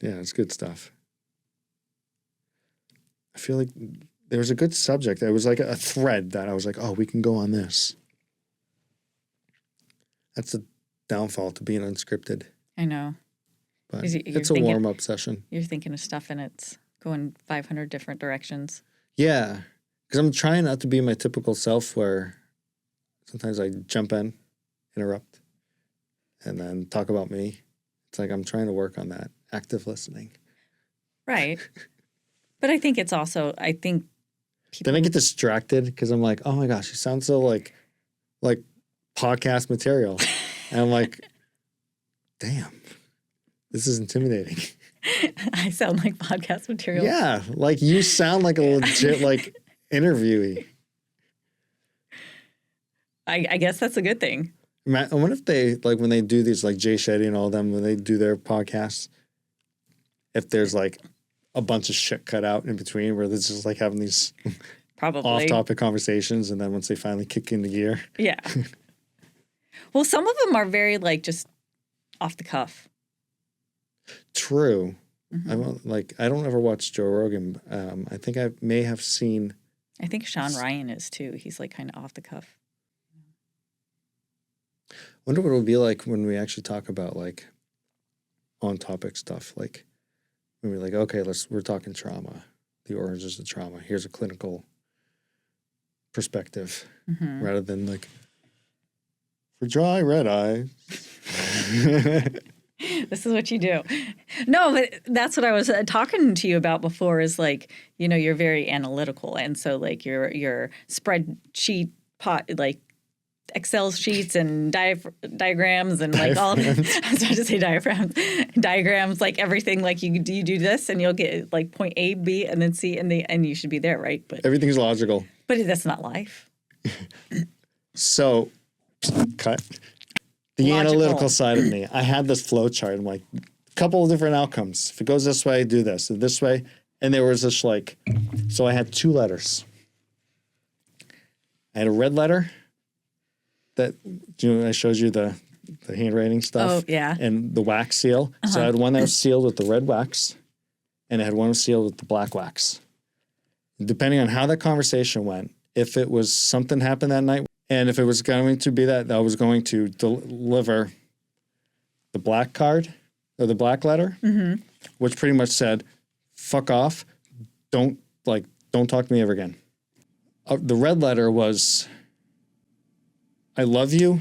Yeah, it's good stuff. I feel like there was a good subject. It was like a thread that I was like, oh, we can go on this. That's a downfall to being unscripted. I know. But it's a warm-up session. You're thinking of stuff and it's going 500 different directions. Yeah, because I'm trying not to be my typical self where sometimes I jump in, interrupt, and then talk about me. It's like I'm trying to work on that active listening. Right. But I think it's also, people... Then I get distracted because I'm like, oh my gosh, you sound so like podcast material. And I'm like, damn, this is intimidating. I sound like podcast material. Yeah, like you sound like a legit interviewee. I guess that's a good thing. I wonder if they, when they do these, Jay Shetty and all them, when they do their podcasts, if there's a bunch of shit cut out in between where they're just having these probably off-topic conversations, and then once they finally kick into gear. Yeah. Well, some of them are very just off the cuff. True. Mm-hmm. I don't ever watch Joe Rogan. I think I may have seen. I think Sean Ryan is too. He's kind of off the cuff. Wonder what it would be like when we actually talk about on-topic stuff. When we're okay, we're talking trauma, the origins of trauma. Here's a clinical perspective, rather than for dry red eyes. This is what you do. No, but that's what I was talking to you about before is you're very analytical. And so your spreadsheet Excel sheets and diagrams and all. I was about to say diagrams, everything. You do this and you'll get point A, B, and then C, and you should be there, right? But everything's logical. But that's not life. So, cut the analytical side of me. I had this flow chart. I'm like, a couple of different outcomes. If it goes this way, do this. And this way, and there was this so I had two letters. I had a red letter. That I showed you the handwriting stuff. Oh, yeah. And the wax seal. Uh-huh. So I had one that was sealed with the red wax, and I had one sealed with the black wax. Depending on how that conversation went, if it was something happened that night, and if it was going to be that I was going to deliver the black card or the black letter, which pretty much said, "Fuck off, don't talk to me ever again." The red letter was, I love you,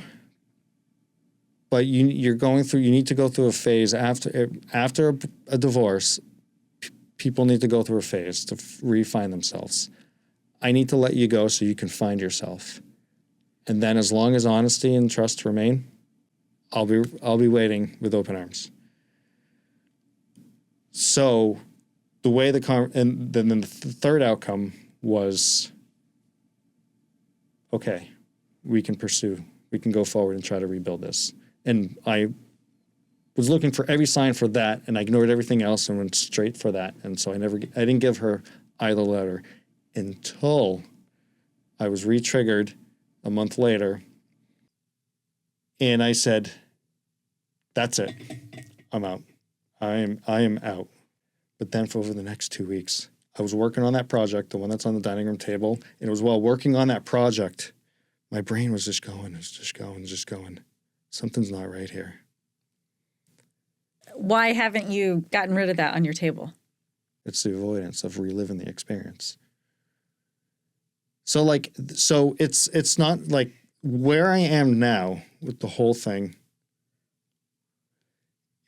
but you need to go through a phase after a divorce. People need to go through a phase to refine themselves. I need to let you go so you can find yourself. And then as long as honesty and trust remain, I'll be waiting with open arms. So the way and then the third outcome was, okay, we can go forward and try to rebuild this. And I was looking for every sign for that, and I ignored everything else and went straight for that. And so I didn't give her either letter until I was re-triggered a month later. And I said, that's it. I'm out. I am out. But then for over the next 2 weeks, I was working on that project, the one that's on the dining room table. And it was while working on that project, my brain was just going. Something's not right here. Why haven't you gotten rid of that on your table? It's the avoidance of reliving the experience. So it's not like where I am now with the whole thing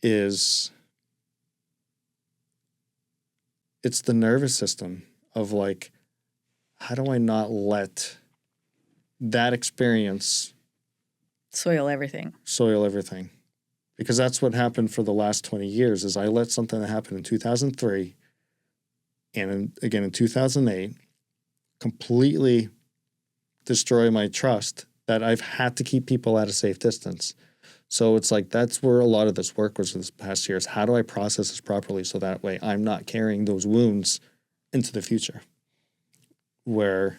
is it's the nervous system of like, how do I not let that experience soil everything? Because that's what happened for the last 20 years is I let something that happened in 2003 and again in 2008 completely destroy my trust that I've had to keep people at a safe distance. So it's like that's where a lot of this work was this past year is how do I process this properly so that way I'm not carrying those wounds into the future. But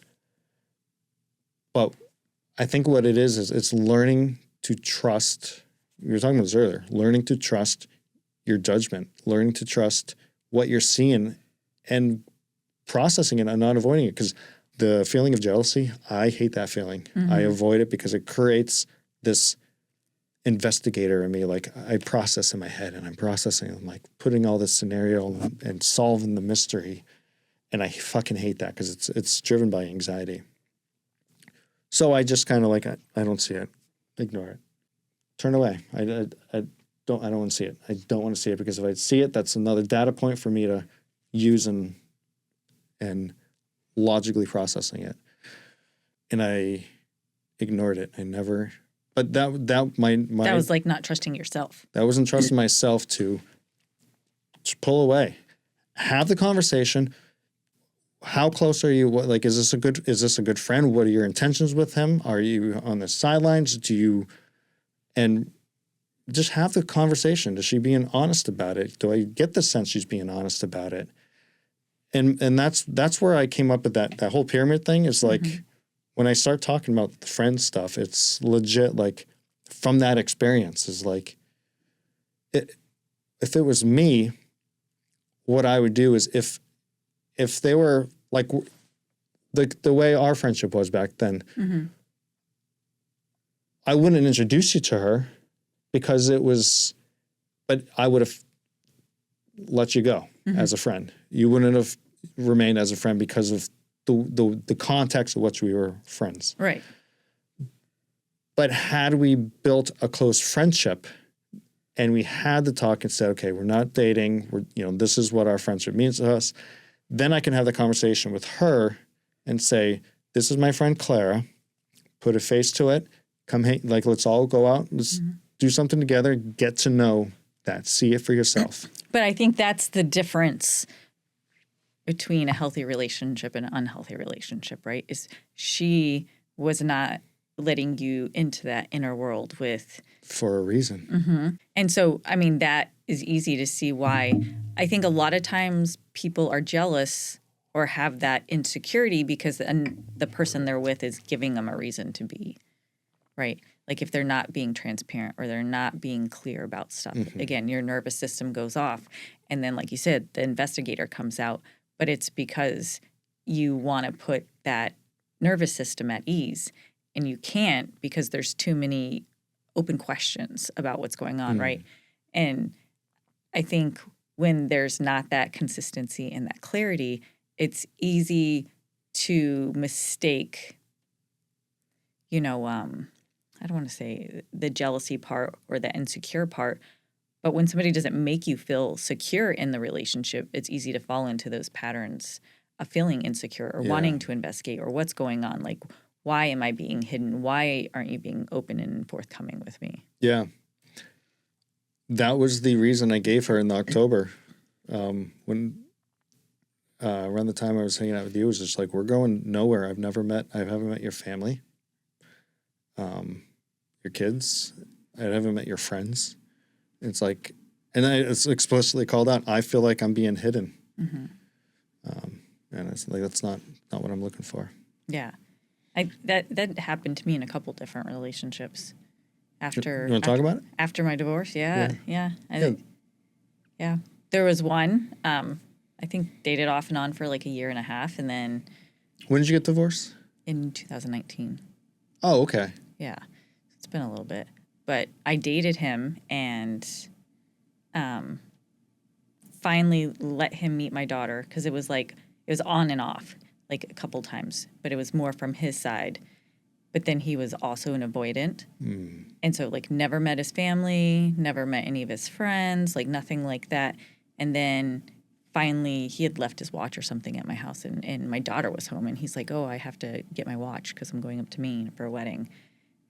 I think what it is it's learning to trust. We were talking about this earlier, learning to trust your judgment, learning to trust what you're seeing and processing it and not avoiding it. Because the feeling of jealousy, I hate that feeling. Mm-hmm. I avoid it because it creates this investigator in me. Like I process in my head and I'm processing, I'm like putting all this scenario and solving the mystery. And I fucking hate that because it's driven by anxiety. So I just kind of like, I don't see it. Ignore it. Turn away. I don't want to see it. I don't want to see it because if I see it, that's another data point for me to use and logically processing it. And I ignored it. I never, but that that was like not trusting yourself. That wasn't trusting myself to pull away, have the conversation. How close are you? What, like, is this a good friend? What are your intentions with him? Are you on the sidelines? And just have the conversation. Is she being honest about it? Do I get the sense she's being honest about it? And that's where I came up with that whole pyramid thing is like, mm-hmm. when I start talking about the friend stuff, it's legit like from that experience is like, if it was me, what I would do is if they were like the way our friendship was back then, mm-hmm. I wouldn't introduce you to her because but I would have let you go mm-hmm. as a friend. You wouldn't have remained as a friend because of the context of which we were friends. Right. But had we built a close friendship and we had the talk and said, okay, we're not dating, this is what our friendship means to us, then I can have the conversation with her and say, this is my friend Clara, put a face to it, come hang, like let's all go out, let's mm-hmm. do something together, get to know that, see it for yourself. But I think that's the difference between a healthy relationship and an unhealthy relationship, right? Is she was not letting you into that inner world for a reason. Mm-hmm. And so, I mean, that is easy to see why. I think a lot of times people are jealous or have that insecurity because the person they're with is giving them a reason to be, right? Like if they're not being transparent or they're not being clear about stuff. Mm-hmm. Again, your nervous system goes off. And then, like you said, the investigator comes out. But it's because you want to put that nervous system at ease. And you can't because there's too many open questions about what's going on, right? And I think when there's not that consistency and that clarity, it's easy to mistake, I don't want to say the jealousy part or the insecure part, but when somebody doesn't make you feel secure in the relationship, it's easy to fall into those patterns of feeling insecure or wanting to investigate or what's going on. Like, why am I being hidden? Why aren't you being open and forthcoming with me? Yeah. That was the reason I gave her in October. When around the time I was hanging out with you, it was just like, we're going nowhere. I haven't met your family, your kids. I haven't met your friends. It's like, and it's explicitly called out, I feel like I'm being hidden. Mm-hmm. And it's like, that's not what I'm looking for. Yeah. That happened to me in a couple different relationships. You want to talk about it? After my divorce, yeah. There was one, I think dated off and on for like a year and a half, and then When did you get divorced? in 2019. Oh, okay. Yeah, it's been a little bit. But I dated him and finally let him meet my daughter because it was on and off, like a couple times, but it was more from his side. But then he was also an avoidant. And so, like, never met his family, never met any of his friends, like, nothing like that. And then finally, he had left his watch or something at my house, and my daughter was home. And he's like, oh, I have to get my watch because I'm going up to Maine for a wedding.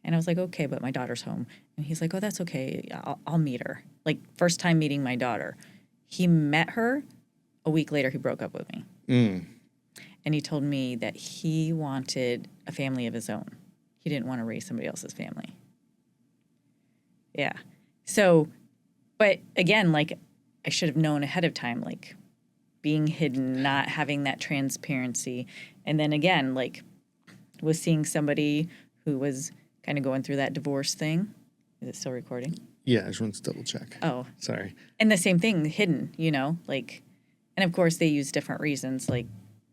And I was like, okay, but my daughter's home. And he's like, oh, that's okay. I'll meet her. Like, first time meeting my daughter. He met her. A week later, he broke up with me. And he told me that he wanted a family of his own. He didn't want to raise somebody else's family. Yeah. So, but again, like, I should have known ahead of time, like, being hidden, not having that transparency. And then again, like, was seeing somebody who was kind of going through that divorce thing. Is it still recording? Yeah, I just wanted to double check. Oh. Sorry. And the same thing, hidden, you know, like, and of course they use different reasons, like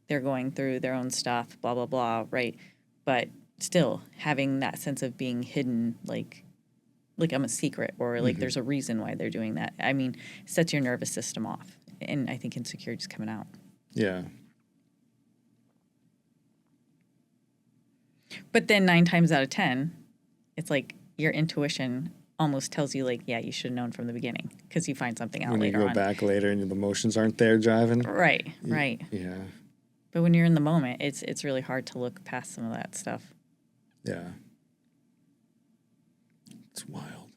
they're going through their own stuff, blah, blah, blah, right? But still having that sense of being hidden, like I'm a secret, or like there's a reason why they're doing that. I mean, sets your nervous system off. And I think insecurity's coming out. Yeah. But then 9 times out of 10, it's like your intuition almost tells you, like, yeah, you should have known from the beginning because you find something out later on. When you go back later and the emotions aren't there driving. Right. Yeah. But when you're in the moment, it's really hard to look past some of that stuff. Yeah. It's wild.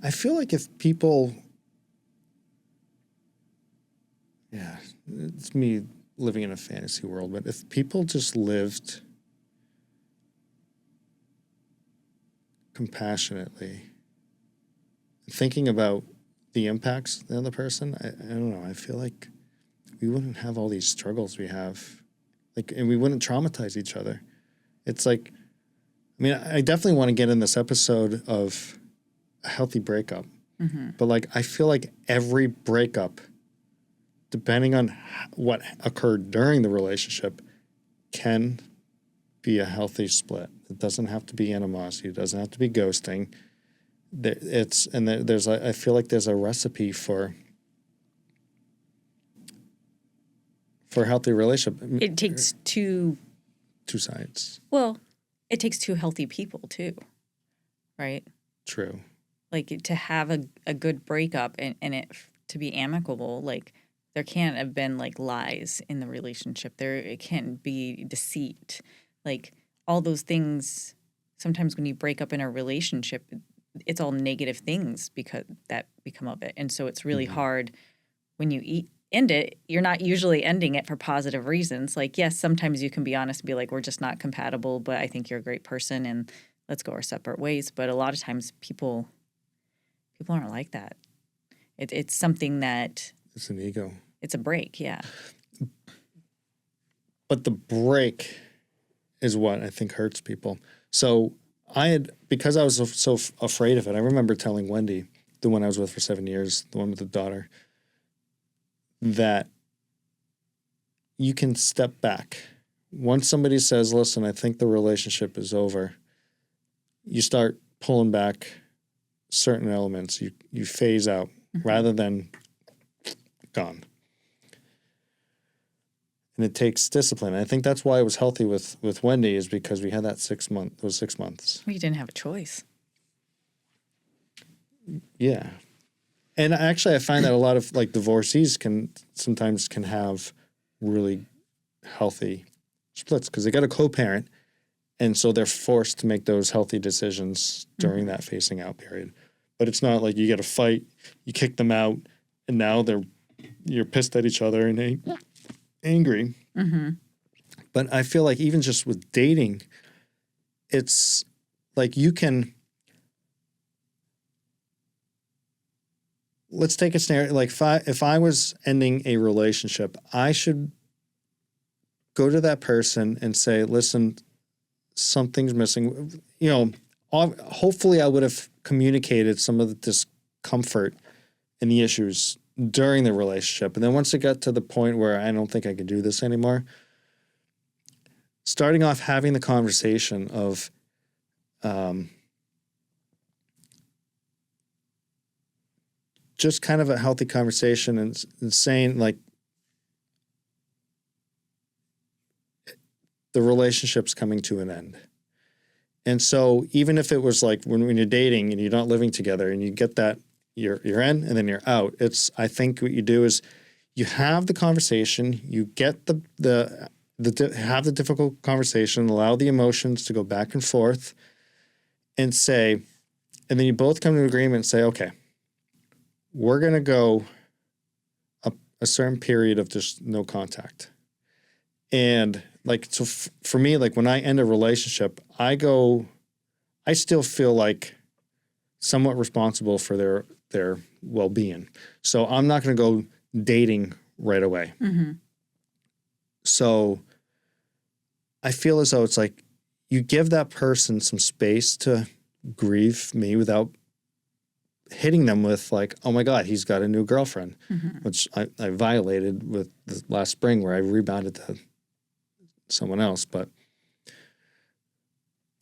I feel like if people... Yeah, it's me living in a fantasy world, but if people just lived compassionately, thinking about the impacts of the other person, I don't know, I feel like we wouldn't have all these struggles we have, like, and we wouldn't traumatize each other. It's like, I mean, I definitely want to get in this episode of a healthy breakup, but like, I feel like every breakup, depending on what occurred during the relationship, can be a healthy split. It doesn't have to be animosity. It doesn't have to be ghosting. I feel like there's a recipe for a healthy relationship. It takes two sides. Well, it takes two healthy people too, right? True. Like, to have a good breakup and it to be amicable, like, there can't have been, like, lies in the relationship. It can't be deceit. Like, all those things, sometimes when you break up in a relationship, it's all negative things because that become of it. And so it's really hard when you end it. You're not usually ending it for positive reasons. Like, yes, sometimes you can be honest and be like, we're just not compatible, but I think you're a great person and let's go our separate ways. But a lot of times people aren't like that. It's something that... It's an ego. It's a break, yeah. But the break is what I think hurts people. So because I was so afraid of it, I remember telling Wendy, the one I was with for 7 years, the one with the daughter, that you can step back. Once somebody says, listen, I think the relationship is over, you start pulling back certain elements. You phase out rather than gone. And it takes discipline. I think that's why it was healthy with Wendy, is because we had that 6 months. Those 6 months. Well, you didn't have a choice. Yeah, and actually, I find that a lot of, like, divorcees sometimes can have really healthy splits because they got a co-parent, and so they're forced to make those healthy decisions during that phasing out period. But it's not like you get a fight, you kick them out, and now you're pissed at each other and angry. But I feel like even just with dating, it's like you can... Let's take a scenario. Like, if I was ending a relationship, I should go to that person and say, listen, something's missing. You know, hopefully I would have communicated some of the discomfort and the issues during the relationship. And then once it got to the point where I don't think I could do this anymore, starting off having the conversation of just kind of a healthy conversation and saying like the relationship's coming to an end. And so even if it was like when you're dating and you're not living together and you get that you're in and then you're out, I think what you do is you have the conversation, you get have the difficult conversation, allow the emotions to go back and forth and say, and then you both come to an agreement and say, okay, we're going to go a certain period of just no contact. And like, so for me, like when I end a relationship, I still feel like somewhat responsible for their well-being. So I'm not going to go dating right away. Mm-hmm. So I feel as though it's like you give that person some space to grieve me without hitting them with like, oh my God, he's got a new girlfriend, which I violated with the last spring where I rebounded to someone else.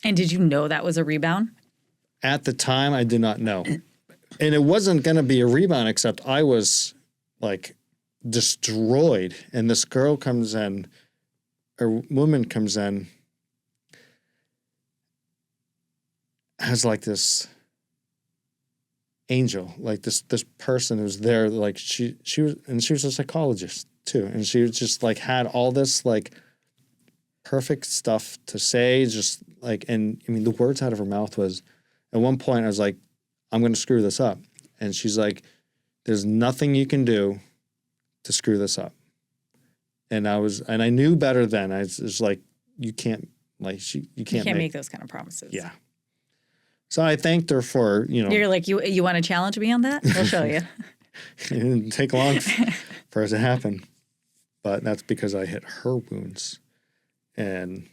And did you know that was a rebound? At the time, I did not know. And it wasn't going to be a rebound, except I was like destroyed. And this girl comes in, or woman comes in, has like this angel, like this person who's there, like she was a psychologist too, and she was just like had all this like perfect stuff to say, just like, and I mean the words out of her mouth was, at one point I was like, I'm going to screw this up, and she's like, there's nothing you can do to screw this up, and I knew better then. I was like, you can't make those kind of promises. Yeah. So I thanked her for, You're like, you want to challenge me on that? We'll show you. It didn't take long for it to happen. But that's because I hit her wounds. And